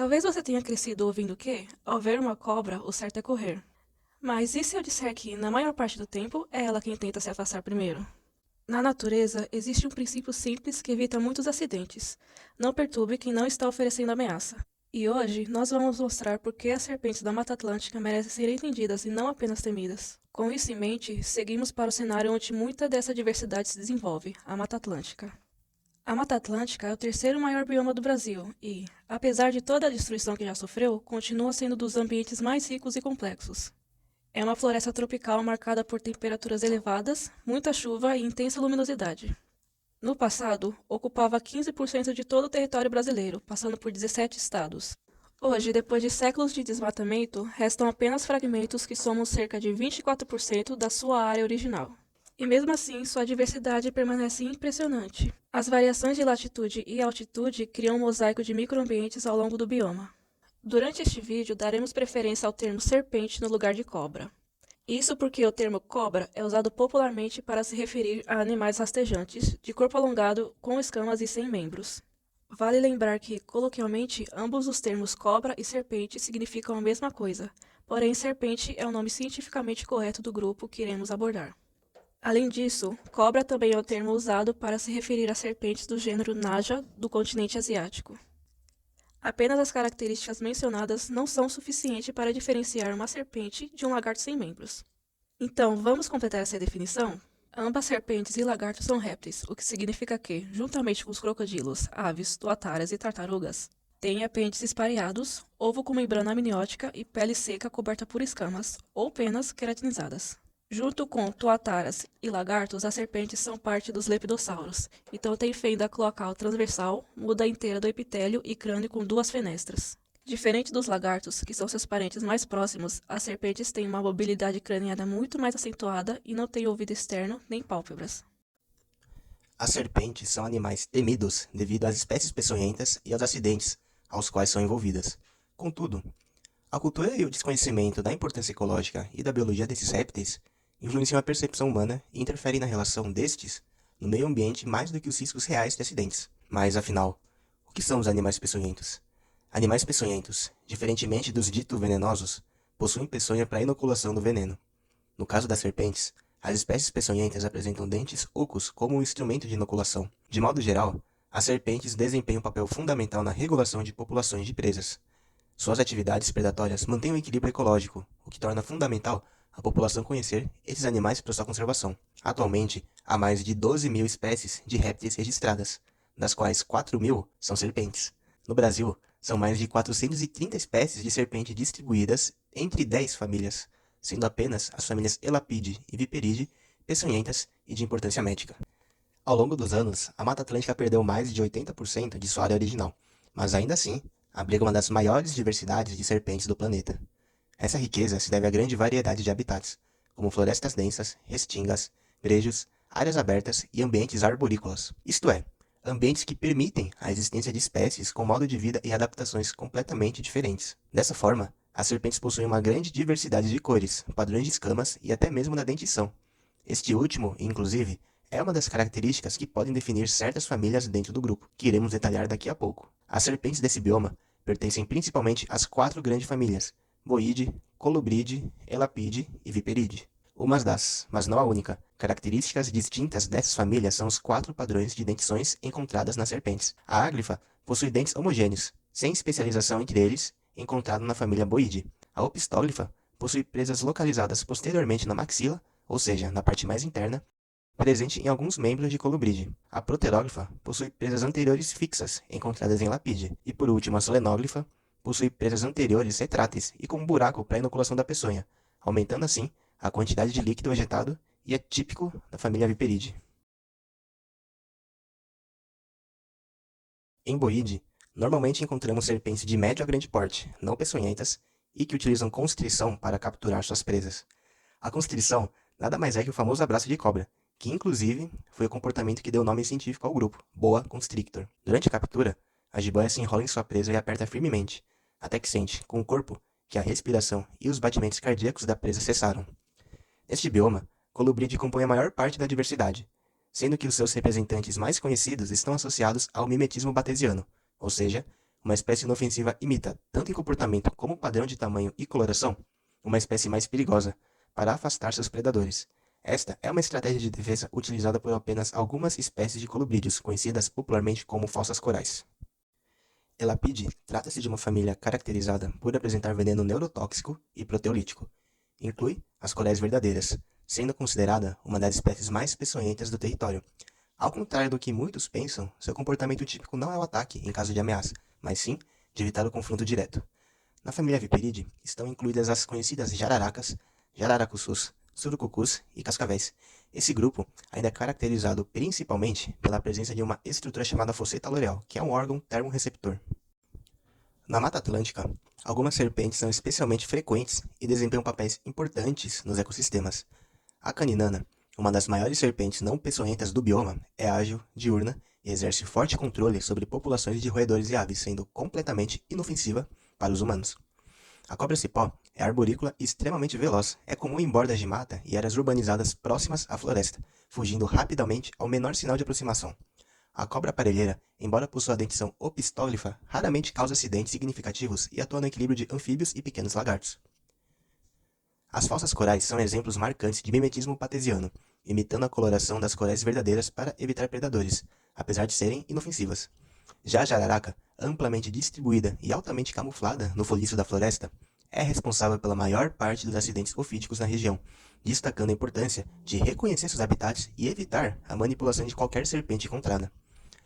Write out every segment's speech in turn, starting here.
Talvez você tenha crescido ouvindo que, ao ver uma cobra, o certo é correr. Mas e se eu disser que, na maior parte do tempo, é ela quem tenta se afastar primeiro? Na natureza, existe um princípio simples que evita muitos acidentes. Não perturbe quem não está oferecendo ameaça. E hoje, nós vamos mostrar por que as serpentes da Mata Atlântica merecem ser entendidas e não apenas temidas. Com isso em mente, seguimos para o cenário onde muita dessa diversidade se desenvolve, a Mata Atlântica. A Mata Atlântica é o terceiro maior bioma do Brasil e, apesar de toda a destruição que já sofreu, continua sendo dos ambientes mais ricos e complexos. É uma floresta tropical marcada por temperaturas elevadas, muita chuva e intensa luminosidade. No passado, ocupava 15% de todo o território brasileiro, passando por 17 estados. Hoje, depois de séculos de desmatamento, restam apenas fragmentos que somam cerca de 24% da sua área original. E mesmo assim, sua diversidade permanece impressionante. As variações de latitude e altitude criam um mosaico de microambientes ao longo do bioma. Durante este vídeo, daremos preferência ao termo serpente no lugar de cobra. Isso porque o termo cobra é usado popularmente para se referir a animais rastejantes, de corpo alongado, com escamas e sem membros. Vale lembrar que, coloquialmente, ambos os termos cobra e serpente significam a mesma coisa, porém serpente é o nome cientificamente correto do grupo que iremos abordar. Além disso, cobra também é o termo usado para se referir a serpentes do gênero Naja do continente asiático. Apenas as características mencionadas não são suficientes para diferenciar uma serpente de um lagarto sem membros. Então, vamos completar essa definição? Ambas serpentes e lagartos são répteis, o que significa que, juntamente com os crocodilos, aves, tuataras e tartarugas, têm apêndices pareados, ovo com membrana amniótica e pele seca coberta por escamas ou penas queratinizadas. Junto com tuataras e lagartos, as serpentes são parte dos lepidossauros, então têm fenda cloacal transversal, muda inteira do epitélio e crânio com duas fenestras. Diferente dos lagartos, que são seus parentes mais próximos, as serpentes têm uma mobilidade craniana muito mais acentuada e não têm ouvido externo nem pálpebras. As serpentes são animais temidos devido às espécies peçonhentas e aos acidentes aos quais são envolvidas. Contudo, a cultura e o desconhecimento da importância ecológica e da biologia desses répteis influenciam a percepção humana e interferem na relação destes no meio ambiente mais do que os riscos reais de acidentes. Mas, afinal, o que são os animais peçonhentos? Animais peçonhentos, diferentemente dos dito venenosos, possuem peçonha para inoculação do veneno. No caso das serpentes, as espécies peçonhentas apresentam dentes ocos como um instrumento de inoculação. De modo geral, as serpentes desempenham um papel fundamental na regulação de populações de presas. Suas atividades predatórias mantêm o equilíbrio ecológico, o que torna fundamental a população conhecer esses animais para sua conservação. Atualmente, há mais de 12.000 espécies de répteis registradas, das quais 4.000 são serpentes. No Brasil, são mais de 430 espécies de serpente distribuídas entre 10 famílias, sendo apenas as famílias Elapide e Viperide peçonhentas e de importância médica. Ao longo dos anos, a Mata Atlântica perdeu mais de 80% de sua área original, mas ainda assim, abriga uma das maiores diversidades de serpentes do planeta. Essa riqueza se deve à grande variedade de habitats, como florestas densas, restingas, brejos, áreas abertas e ambientes arborícolas, isto é, ambientes que permitem a existência de espécies com modo de vida e adaptações completamente diferentes. Dessa forma, as serpentes possuem uma grande diversidade de cores, padrões de escamas e até mesmo da dentição. Este último, inclusive, é uma das características que podem definir certas famílias dentro do grupo, que iremos detalhar daqui a pouco. As serpentes desse bioma pertencem principalmente às 4 grandes famílias: Boide, Colubride, Elapide e Viperide. Umas das, mas não a única, características distintas dessas famílias são os 4 padrões de dentições encontradas nas serpentes. A áglifa possui dentes homogêneos, sem especialização entre eles, encontrado na família Boide. A opistóglifa possui presas localizadas posteriormente na maxila, ou seja, na parte mais interna, presente em alguns membros de Colubride. A proteróglifa possui presas anteriores fixas, encontradas em Lapide. E por último, a solenóglifa possui presas anteriores retráteis e com um buraco para a inoculação da peçonha, aumentando assim a quantidade de líquido ejetado e é típico da família Viperide. Em Boide, normalmente encontramos serpentes de médio a grande porte, não peçonhentas, e que utilizam constrição para capturar suas presas. A constrição nada mais é que o famoso abraço de cobra, que inclusive foi o comportamento que deu nome científico ao grupo, boa constrictor. Durante a captura, a jiboia se enrola em sua presa e aperta firmemente, até que sente, com o corpo, que a respiração e os batimentos cardíacos da presa cessaram. Neste bioma, Colubride compõe a maior parte da diversidade, sendo que os seus representantes mais conhecidos estão associados ao mimetismo batesiano, ou seja, Uma espécie inofensiva imita, tanto em comportamento como padrão de tamanho e coloração, uma espécie mais perigosa, para afastar seus predadores. Esta é uma estratégia de defesa utilizada por apenas algumas espécies de colubrídeos, conhecidas popularmente como falsas corais. Elapidae trata-se de uma família caracterizada por apresentar veneno neurotóxico e proteolítico. Inclui as corais verdadeiras, sendo considerada uma das espécies mais peçonhentas do território. Ao contrário do que muitos pensam, seu comportamento típico não é o ataque em caso de ameaça, mas sim de evitar o confronto direto. Na família Viperidae estão incluídas as conhecidas jararacas, jararacuçus, surucucus e cascavéis. Esse grupo ainda é caracterizado principalmente pela presença de uma estrutura chamada fosseta loreal, que é um órgão termorreceptor. Na Mata Atlântica, algumas serpentes são especialmente frequentes e desempenham papéis importantes nos ecossistemas. A caninana, uma das maiores serpentes não peçonhentas do bioma, é ágil, diurna e exerce forte controle sobre populações de roedores e aves, sendo completamente inofensiva para os humanos. A cobra-cipó é arborícola e extremamente veloz. É comum em bordas de mata e áreas urbanizadas próximas à floresta, fugindo rapidamente ao menor sinal de aproximação. A cobra parelheira, embora possua dentição opistóglifa, raramente causa acidentes significativos e atua no equilíbrio de anfíbios e pequenos lagartos. As falsas corais são exemplos marcantes de mimetismo patesiano, imitando a coloração das corais verdadeiras para evitar predadores, apesar de serem inofensivas. Já a jararaca, amplamente distribuída e altamente camuflada no folhiço da floresta, é responsável pela maior parte dos acidentes ofídicos na região, destacando a importância de reconhecer seus habitats e evitar a manipulação de qualquer serpente encontrada.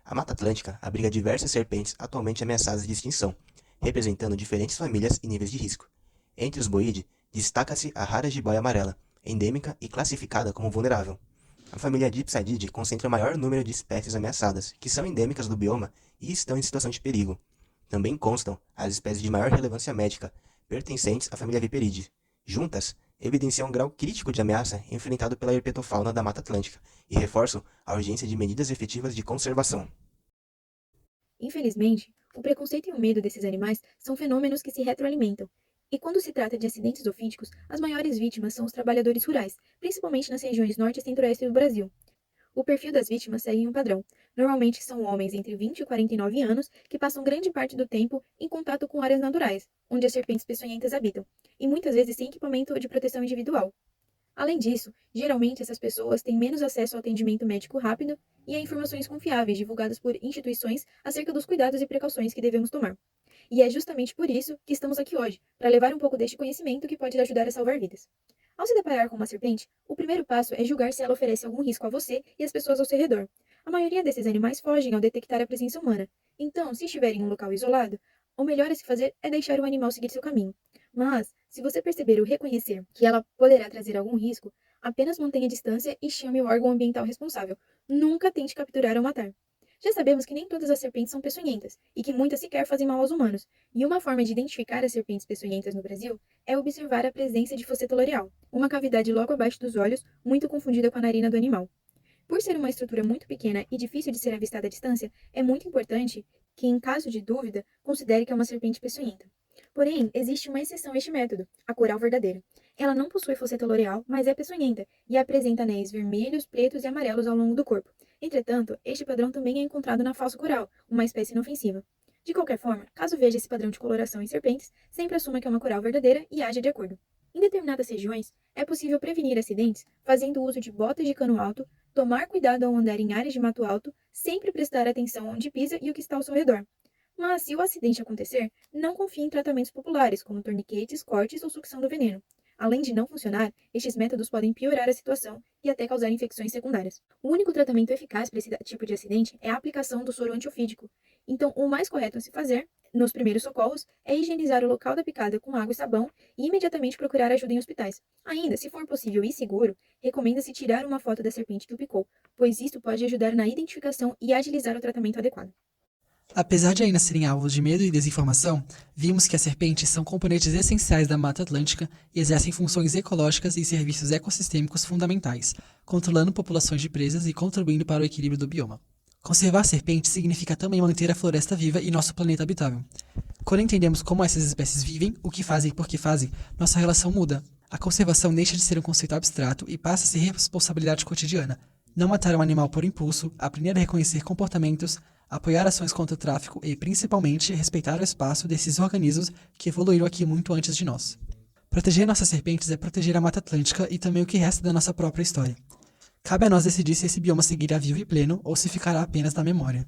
A Mata Atlântica abriga diversas serpentes atualmente ameaçadas de extinção, representando diferentes famílias e níveis de risco. Entre os boídeos, destaca-se a rara jiboia amarela, endêmica e classificada como vulnerável. A família Dipsadidae concentra o maior número de espécies ameaçadas, que são endêmicas do bioma e estão em situação de perigo. Também constam as espécies de maior relevância médica, pertencentes à família Viperidae. Juntas, evidenciam um grau crítico de ameaça enfrentado pela herpetofauna da Mata Atlântica e reforçam a urgência de medidas efetivas de conservação. Infelizmente, o preconceito e o medo desses animais são fenômenos que se retroalimentam. E quando se trata de acidentes ofídicos, as maiores vítimas são os trabalhadores rurais, principalmente nas regiões norte e centro-oeste do Brasil. O perfil das vítimas segue um padrão. Normalmente são homens entre 20 e 49 anos que passam grande parte do tempo em contato com áreas naturais, onde as serpentes peçonhentas habitam, e muitas vezes sem equipamento de proteção individual. Além disso, geralmente essas pessoas têm menos acesso ao atendimento médico rápido e a informações confiáveis divulgadas por instituições acerca dos cuidados e precauções que devemos tomar. E é justamente por isso que estamos aqui hoje, para levar um pouco deste conhecimento que pode ajudar a salvar vidas. Ao se deparar com uma serpente, o primeiro passo é julgar se ela oferece algum risco a você e às pessoas ao seu redor. A maioria desses animais fogem ao detectar a presença humana. Então, se estiver em um local isolado, o melhor a se fazer é deixar o animal seguir seu caminho. Mas, se você perceber ou reconhecer que ela poderá trazer algum risco, apenas mantenha distância e chame o órgão ambiental responsável. Nunca tente capturar ou matar. Já sabemos que nem todas as serpentes são peçonhentas, e que muitas sequer fazem mal aos humanos, e uma forma de identificar as serpentes peçonhentas no Brasil é observar a presença de fosseta loreal, uma cavidade logo abaixo dos olhos, muito confundida com a narina do animal. Por ser uma estrutura muito pequena e difícil de ser avistada à distância, é muito importante que, em caso de dúvida, considere que é uma serpente peçonhenta. Porém, existe uma exceção a este método, a coral verdadeira. Ela não possui fosseta loreal, mas é peçonhenta e apresenta anéis vermelhos, pretos e amarelos ao longo do corpo. Entretanto, este padrão também é encontrado na falsa coral, uma espécie inofensiva. De qualquer forma, caso veja esse padrão de coloração em serpentes, sempre assuma que é uma coral verdadeira e haja de acordo. Em determinadas regiões, é possível prevenir acidentes fazendo uso de botas de cano alto, tomar cuidado ao andar em áreas de mato alto, sempre prestar atenção onde pisa e o que está ao seu redor. Mas, se o acidente acontecer, não confie em tratamentos populares, como torniquetes, cortes ou sucção do veneno. Além de não funcionar, estes métodos podem piorar a situação e até causar infecções secundárias. O único tratamento eficaz para esse tipo de acidente é a aplicação do soro antiofídico. Então, o mais correto a se fazer, nos primeiros socorros, é higienizar o local da picada com água e sabão e imediatamente procurar ajuda em hospitais. Ainda, se for possível e seguro, recomenda-se tirar uma foto da serpente que o picou, pois isto pode ajudar na identificação e agilizar o tratamento adequado. Apesar de ainda serem alvos de medo e desinformação, vimos que as serpentes são componentes essenciais da Mata Atlântica e exercem funções ecológicas e serviços ecossistêmicos fundamentais, controlando populações de presas e contribuindo para o equilíbrio do bioma. Conservar serpentes significa também manter a floresta viva e nosso planeta habitável. Quando entendemos como essas espécies vivem, o que fazem e por que fazem, nossa relação muda. A conservação deixa de ser um conceito abstrato e passa a ser responsabilidade cotidiana. não matar um animal por impulso, aprender a reconhecer comportamentos, apoiar ações contra o tráfico e, principalmente, respeitar o espaço desses organismos que evoluíram aqui muito antes de nós. Proteger nossas serpentes é proteger a Mata Atlântica e também o que resta da nossa própria história. Cabe a nós decidir se esse bioma seguirá vivo e pleno ou se ficará apenas na memória.